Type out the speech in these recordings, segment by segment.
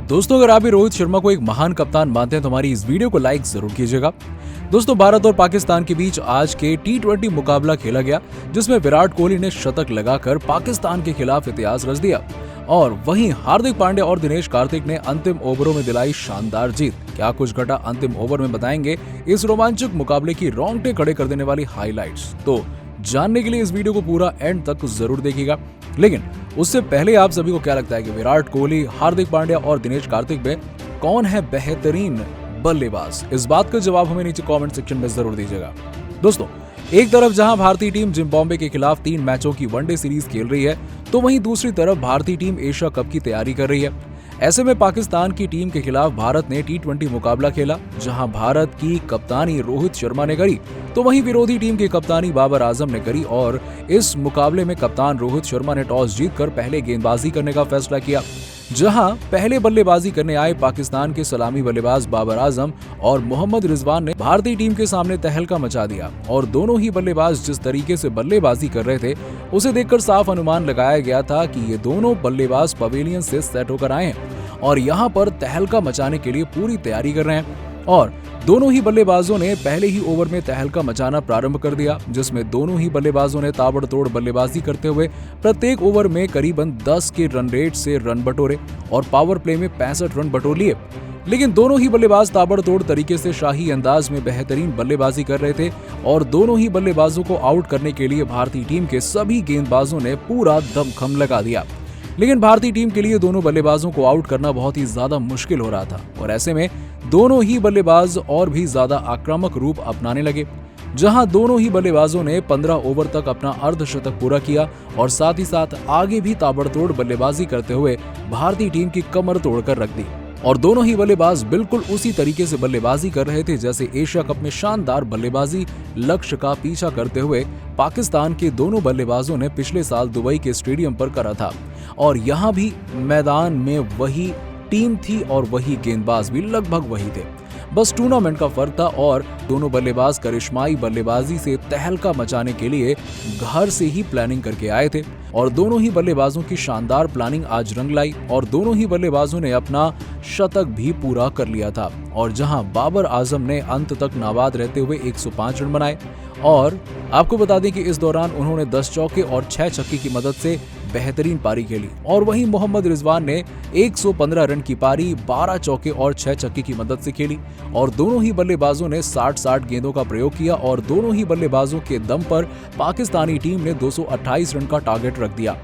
दोस्तों, अगर आप भी रोहित शर्मा को एक महान कप्तान मानते हैं तो हमारी इस वीडियो को लाइक जरूर कीजिएगा। दोस्तों, भारत और पाकिस्तान के बीच आज के T20 मुकाबला खेला गया, जिसमें विराट कोहली ने शतक लगाकर पाकिस्तान के खिलाफ इतिहास रच दिया और वहीं हार्दिक पांड्या और दिनेश कार्तिक ने अंतिम ओवरों में दिलाई शानदार जीत। क्या कुछ घटा अंतिम ओवर में, बताएंगे इस रोमांचक मुकाबले की रोंगटे खड़े कर देने वाली हाइलाइट्स। तो जानने के लिए इस वीडियो को पूरा एंड तक जरूर देखिएगा। लेकिन उससे पहले आप सभी को क्या लगता है कि विराट कोहली, हार्दिक पांड्या और दिनेश कार्तिक में कौन है बेहतरीन बल्लेबाज? इस बात का जवाब हमें नीचे कमेंट सेक्शन में जरूर दीजिएगा। दोस्तों, एक तरफ जहां भारतीय टीम जिम्बाब्वे के खिलाफ 3 मैचों की वनडे सीरीज खेल रही है, तो वहीं दूसरी तरफ भारतीय टीम एशिया कप की तैयारी कर रही है। ऐसे में पाकिस्तान की टीम के खिलाफ भारत ने T20 मुकाबला खेला, जहां भारत की कप्तानी रोहित शर्मा ने करी, तो वहीं विरोधी टीम की कप्तानी बाबर आजम ने करी और इस मुकाबले में कप्तान रोहित शर्मा ने टॉस जीतकर पहले गेंदबाजी करने का फैसला किया। जहां पहले बल्लेबाजी करने आए पाकिस्तान के सलामी बल्लेबाज बाबर आजम और मोहम्मद रिजवान ने भारतीय टीम के सामने तहलका मचा दिया और दोनों ही बल्लेबाज जिस तरीके से बल्लेबाजी कर रहे थे, उसे देखकर साफ अनुमान लगाया गया था कि ये दोनों बल्लेबाज पवेलियन से सेट होकर आए हैं और यहाँ पर तहलका मचाने के लिए पूरी तैयारी कर रहे हैं। और दोनों ही बल्लेबाजों ने पहले ही ओवर में तहलका मचाना प्रारंभ कर दिया, जिसमें दोनों ही बल्लेबाजों ने ताबड़तोड़ बल्लेबाजी करते हुए प्रत्येक ओवर में करीबन 10 के रन रेट से रन बटोरे और पावर प्ले में 65 रन बटोर लिए। लेकिन दोनों ही बल्लेबाज ताबड़तोड़ तरीके से शाही अंदाज में बेहतरीन बल्लेबाजी कर रहे थे और दोनों ही बल्लेबाजों को आउट करने के लिए भारतीय टीम के सभी गेंदबाजों ने पूरा दमखम लगा दिया। लेकिन भारतीय टीम के लिए दोनों बल्लेबाजों को आउट करना बहुत ही ज्यादा मुश्किल हो रहा था और ऐसे में दोनों ही बल्लेबाज और भी ज्यादा आक्रामक रूप अपनाने लगे, जहां दोनों ही बल्लेबाजों ने 15 ओवर तक अपना अर्धशतक पूरा किया और साथ ही साथ आगे भी ताबड़तोड़ बल्लेबाजी करते हुए भारतीय टीम की कमर तोड़कर रख दी। और दोनों ही बल्लेबाज बिल्कुल उसी तरीके से बल्लेबाजी कर रहे थे जैसे एशिया कप में शानदार बल्लेबाजी लक्ष्य का पीछा करते हुए पाकिस्तान के दोनों बल्लेबाजों ने पिछले साल दुबई के स्टेडियम पर करा था। और यहाँ भी मैदान में वही टीम थी और वही गेंदबाज भी लगभग वही थे, बस टूर्नामेंट का फर्क था और दोनों बल्लेबाज करिश्माई बल्लेबाजी से तहलका मचाने के लिए घर से ही प्लानिंग करके आए थे और दोनों ही बल्लेबाजों की शानदार प्लानिंग आज रंग लाई और दोनों ही बल्लेबाजों ने अपना शतक भी पूरा कर लिया था। और जहां बाबर आजम ने अंत तक नाबाद रहते हुए 105 रन बनाए और आपको बता दें कि इस दौरान उन्होंने 10 चौके और 6 छक्के की मदद से बेहतरीन पारी खेली और वहीं मोहम्मद रिजवान ने 115 रन की पारी 12 चौके और 6 छक्के की मदद से खेली और दोनों ही बल्लेबाजों ने 60-60 गेंदों का प्रयोग किया और दोनों ही बल्लेबाजों के दम पर पाकिस्तानी टीम ने 228 रन का टारगेट रख दिया।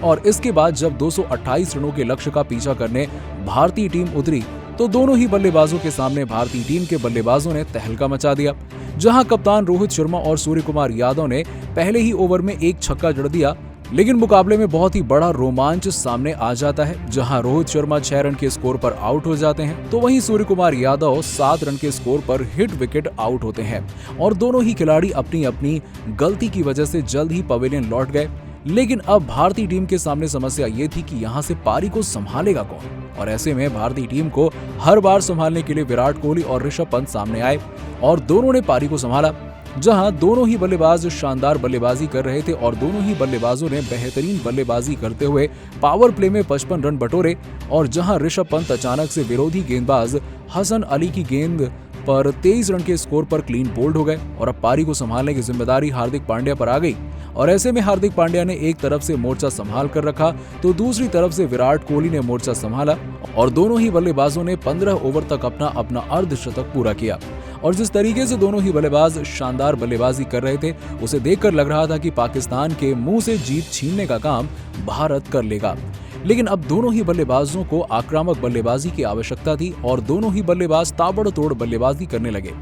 और इसके बाद जब 228 रनों के लक्ष्य का पीछा करने भारतीय टीम उतरी, तो दोनों ही बल्लेबाजों के सामने भारतीय टीम के बल्लेबाजों ने तहलका मचा दिया, जहां कप्तान रोहित शर्मा और सूर्य कुमार यादव ने पहले ही ओवर में एक छक्का जड़ दिया। लेकिन मुकाबले में बहुत ही बड़ा रोमांच सामने आ जाता है, जहां रोहित शर्मा 6 रन के स्कोर पर आउट हो जाते हैं, तो वहीं सूर्य कुमार यादव 7 रन के स्कोर पर हिट विकेट आउट होते हैं और दोनों ही खिलाड़ी अपनी अपनी गलती की वजह से जल्द ही पवेलियन लौट गए। लेकिन अब भारतीय टीम के सामने समस्या ये थी कि यहाँ से पारी को संभालेगा कौन, और ऐसे में भारतीय टीम को हर बार संभालने के लिए विराट कोहली और ऋषभ पंत सामने आए और दोनों ने पारी को संभाला, जहां दोनों ही बल्लेबाज शानदार बल्लेबाजी कर रहे थे और दोनों ही बल्लेबाजों ने बेहतरीन बल्लेबाजी करते हुए पावर प्ले में 55 रन बटोरे और जहां ऋषभ पंत अचानक से विरोधी गेंदबाज हसन अली की गेंद पर 23 रन के स्कोर पर क्लीन बोल्ड हो गए और अब पारी को संभालने की जिम्मेदारी हार्दिक पांड्या पर आ गई। और ऐसे में हार्दिक पांड्या ने एक तरफ से मोर्चा संभाल कर रखा तो दूसरी तरफ से विराट कोहली ने मोर्चा संभाला और दोनों ही बल्लेबाजों ने 15 ओवर तक अपना अर्धशतक पूरा किया। और जिस तरीके से दोनों ही बल्लेबाज शानदार बल्लेबाजी कर रहे थे, उसे देखकर लग रहा था कि पाकिस्तान के मुंह से जीत छीनने का काम भारत कर लेगा। लेकिन अब दोनों ही बल्लेबाजों को आक्रामक बल्लेबाजी की आवश्यकता थी और दोनों ही बल्लेबाज ताबड़तोड़ बल्लेबाजी करने लगे,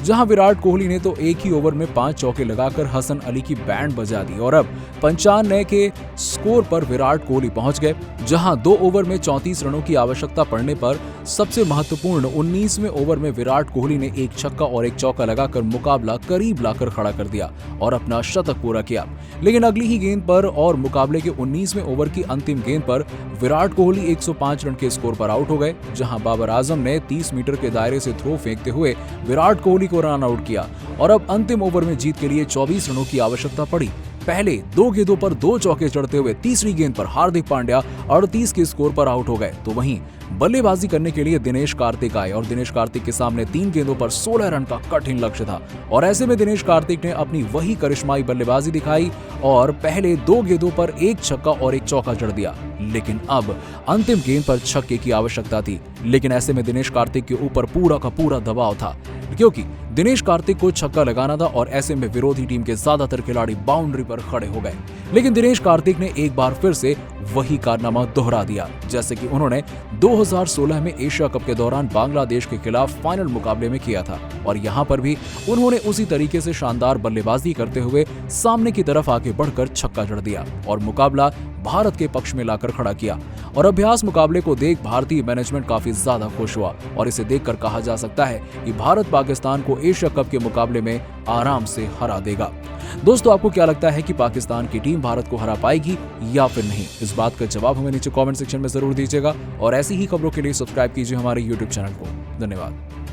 जहां विराट कोहली ने तो एक ही ओवर में 5 चौके लगाकर हसन अली की बैंड बजा दी और अब 95 के स्कोर पर विराट कोहली पहुंच गए, जहां 2 ओवर में 34 रनों की आवश्यकता पड़ने पर सबसे महत्वपूर्ण 19वें ओवर में विराट कोहली ने एक छक्का और एक चौका लगाकर मुकाबला करीब लाकर खड़ा कर दिया और अपना शतक पूरा किया। लेकिन अगली ही गेंद पर और मुकाबले के 19वें ओवर की अंतिम गेंद पर विराट कोहली 105 रन के स्कोर पर आउट हो गए, जहां बाबर आजम ने 30 मीटर के दायरे से थ्रो फेंकते हुए विराट कोहली को रन आउट किया और अब अंतिम ओवर में जीत के लिए 24 रनों की आवश्यकता पड़ी, पहले 2 गेंदों पर 2 चौके चढ़ते हुए तीसरी गेंद पर हार्दिक पांड्या 38 के स्कोर पर आउट हो गए। तो वहीं बल्लेबाजी करने के लिए दिनेश कार्तिक आए और दिनेश कार्तिक के सामने 3 गेंदों पर 16 रन का कठिन लक्ष्य था और ऐसे में दिनेश कार्तिक ने अपनी वही करिश्माई बल्लेबाजी दिखाई और पहले 2 गेंदों पर 1 छक्का और 1 चौका जड़ दिया। लेकिन अब अंतिम गेंद पर छक्के की आवश्यकता थी, लेकिन ऐसे में दिनेश कार्तिक के ऊपर पूरा का पूरा दबाव था क्योंकि दिनेश कार्तिक को छक्का लगाना था और ऐसे में विरोधी टीम के ज्यादातर खिलाड़ी बाउंड्री पर खड़े हो गए। लेकिन दिनेश कार्तिक ने एक बार फिर से वही कारनामा दोहरा दिया जैसे कि उन्होंने 2016 में एशिया कप के दौरान बांग्लादेश के खिलाफ फाइनल मुकाबले में किया था और यहां पर भी उन्होंने उसी तरीके से शानदार बल्लेबाजी करते हुए सामने की तरफ आगे बढ़कर छक्का जड़ दिया और मुकाबला भारत के पक्ष में लाकर खड़ा किया। और अभ्यास मुकाबले को देख भारतीय मैनेजमेंट काफी ज्यादा खुश हुआ और इसे देखकर कहा जा सकता है कि भारत पाकिस्तान को एशिया कप के मुकाबले में आराम से हरा देगा। दोस्तों, आपको क्या लगता है कि पाकिस्तान की टीम भारत को हरा पाएगी या फिर नहीं? इस बात का जवाब हमें नीचे कमेंट सेक्शन में जरूर दीजिएगा और ऐसी ही खबरों के लिए सब्सक्राइब कीजिए हमारे YouTube चैनल को। धन्यवाद।